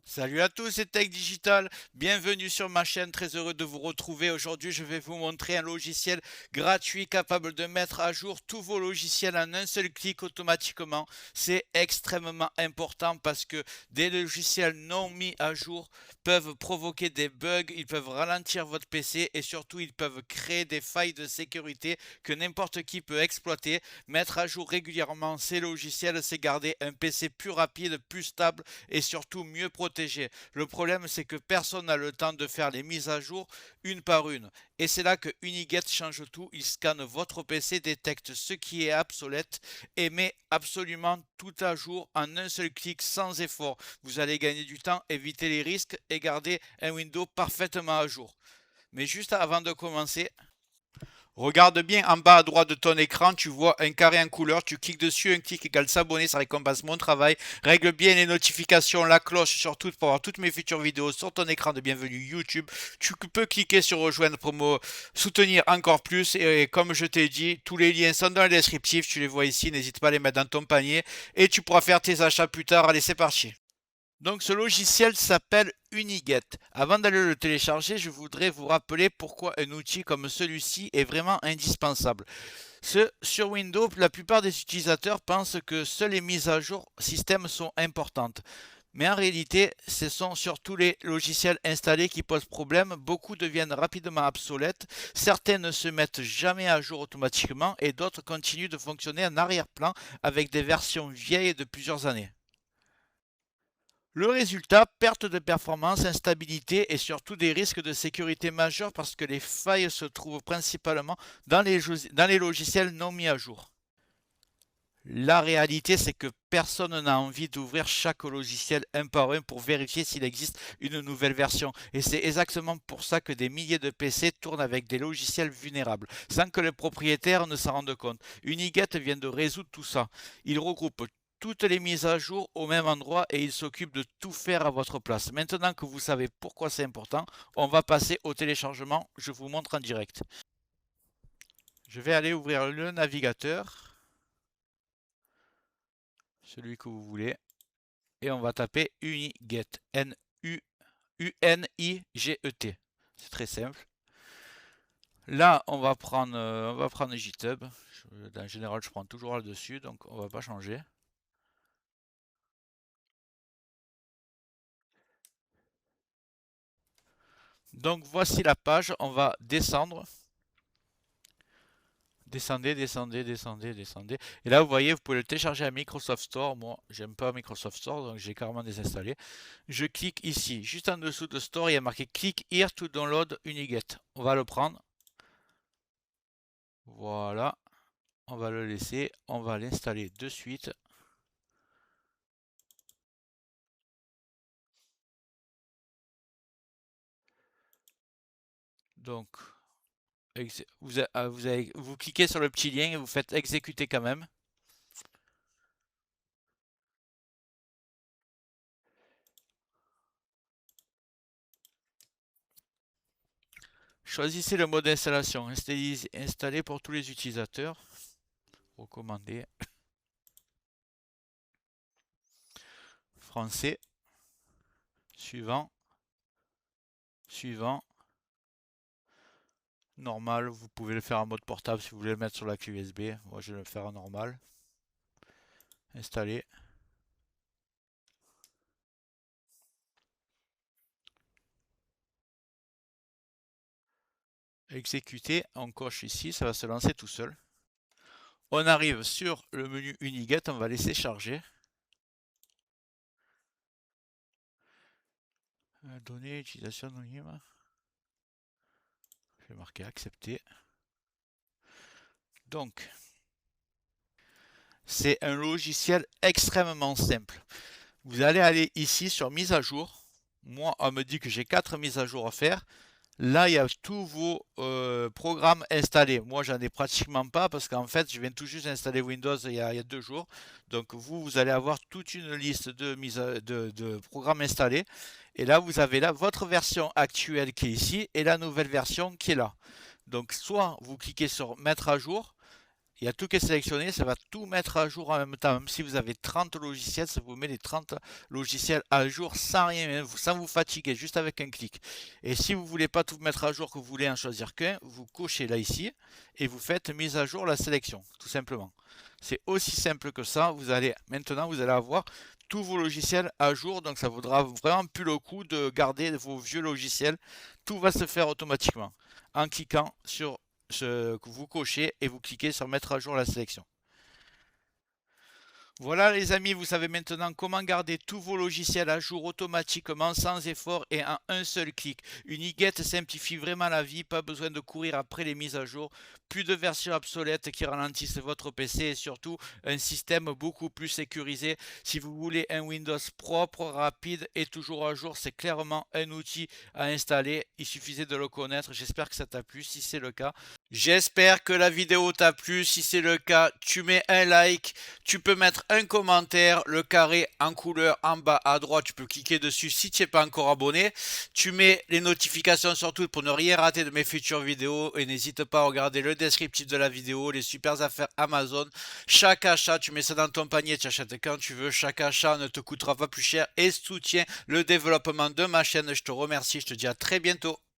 Salut à tous, c'est Tech Digital. Bienvenue sur ma chaîne. Très heureux de vous retrouver. Aujourd'hui, je vais vous montrer un logiciel gratuit capable de mettre à jour tous vos logiciels en un seul clic automatiquement. C'est extrêmement important parce que des logiciels non mis à jour peuvent provoquer des bugs, ils peuvent ralentir votre PC et surtout ils peuvent créer des failles de sécurité que n'importe qui peut exploiter. Mettre à jour régulièrement ces logiciels, c'est garder un PC plus rapide, plus stable et surtout mieux protégé. Le problème, c'est que personne n'a le temps de faire les mises à jour une par une. Et c'est là que Uniget change tout. Il scanne votre PC, détecte ce qui est obsolète et met absolument tout à jour en un seul clic sans effort. Vous allez gagner du temps, éviter les risques et garder un Windows parfaitement à jour. Mais juste avant de commencer, regarde bien en bas à droite de ton écran, tu vois un carré en couleur, tu cliques dessus, un clic égale s'abonner, ça récompense mon travail. Règle bien les notifications, la cloche surtout pour avoir toutes mes futures vidéos sur ton écran de bienvenue YouTube. Tu peux cliquer sur rejoindre pour me soutenir encore plus et comme je t'ai dit, tous les liens sont dans le descriptif, tu les vois ici, n'hésite pas à les mettre dans ton panier et tu pourras faire tes achats plus tard. Allez, c'est parti. Donc ce logiciel s'appelle Uniget. Avant d'aller le télécharger, je voudrais vous rappeler pourquoi un outil comme celui-ci est vraiment indispensable. Sur Windows, la plupart des utilisateurs pensent que seules les mises à jour système sont importantes. Mais en réalité, ce sont surtout les logiciels installés qui posent problème. Beaucoup deviennent rapidement obsolètes. Certains ne se mettent jamais à jour automatiquement et d'autres continuent de fonctionner en arrière-plan avec des versions vieilles de plusieurs années. Le résultat, perte de performance, instabilité et surtout des risques de sécurité majeurs parce que les failles se trouvent principalement dans les logiciels non mis à jour. La réalité, c'est que personne n'a envie d'ouvrir chaque logiciel un par un pour vérifier s'il existe une nouvelle version. Et c'est exactement pour ça que des milliers de PC tournent avec des logiciels vulnérables, sans que le propriétaire ne s'en rende compte. Uniget vient de résoudre tout ça. Il regroupe toutes les mises à jour au même endroit et il s'occupe de tout faire à votre place. Maintenant que vous savez pourquoi c'est important, on va passer au téléchargement. Je vous montre en direct. Je vais aller ouvrir le navigateur, celui que vous voulez. Et on va taper Uniget. Uniget. C'est très simple. Là, on va prendre GitHub. En général, je prends toujours là-dessus, donc on va pas changer. Donc voici la page. On va descendre. Descendez, descendez, descendez, descendez. Et là, vous voyez, vous pouvez le télécharger à Microsoft Store. Moi, j'aime pas Microsoft Store, donc j'ai carrément désinstallé. Je clique ici. Juste en dessous de Store, il y a marqué Click here to download Uniget. On va le prendre. Voilà. On va le laisser, on va l'installer de suite. Donc, vous cliquez sur le petit lien et vous faites exécuter quand même. Choisissez le mode d'installation. Installer pour tous les utilisateurs. Recommandé. Français. Suivant. Suivant. Normal. Vous pouvez le faire en mode portable si vous voulez le mettre sur la clé USB. Moi, je vais le faire en normal. Installer. Exécuter. On coche ici. Ça va se lancer tout seul. On arrive sur le menu Uniget. On va laisser charger. Données, utilisation anonyme. Je vais marquer accepter. Donc, c'est un logiciel extrêmement simple. Vous allez aller ici sur mise à jour. Moi, on me dit que j'ai 4 mises à jour à faire. Là, il y a tous vos programmes installés. Moi, j'en ai pratiquement pas parce qu'en fait, je viens tout juste d'installer Windows il y a 2 jours. Donc, vous allez avoir toute une liste de programmes installés. Et là, vous avez là votre version actuelle qui est ici et la nouvelle version qui est là. Donc, soit vous cliquez sur mettre à jour. Il y a tout qui est sélectionné, ça va tout mettre à jour en même temps. Même si vous avez 30 logiciels, ça vous met les 30 logiciels à jour sans rien, sans vous fatiguer, juste avec un clic. Et si vous voulez pas tout mettre à jour, que vous voulez en choisir qu'un, vous cochez là ici et vous faites mise à jour la sélection, tout simplement. C'est aussi simple que ça. Maintenant, vous allez avoir tous vos logiciels à jour, donc ça vaudra vraiment plus le coup de garder vos vieux logiciels. Tout va se faire automatiquement en cliquant sur ce que vous cochez et vous cliquez sur mettre à jour la sélection. Voilà les amis, vous savez maintenant comment garder tous vos logiciels à jour automatiquement sans effort et en un seul clic. Une Uniguette simplifie vraiment la vie, pas besoin de courir après les mises à jour, plus de versions obsolètes qui ralentissent votre PC et surtout un système beaucoup plus sécurisé. Si vous voulez un Windows propre, rapide et toujours à jour, c'est clairement un outil à installer. Il suffisait de le connaître. J'espère que ça t'a plu. Si c'est le cas, j'espère que la vidéo t'a plu. Si c'est le cas, tu mets un like. Tu peux mettre un commentaire, le carré en couleur en bas à droite, tu peux cliquer dessus si tu n'es pas encore abonné. Tu mets les notifications surtout pour ne rien rater de mes futures vidéos et n'hésite pas à regarder le descriptif de la vidéo, les super affaires Amazon. Chaque achat, tu mets ça dans ton panier, tu achètes quand tu veux. Chaque achat ne te coûtera pas plus cher et soutient le développement de ma chaîne. Je te remercie, je te dis à très bientôt.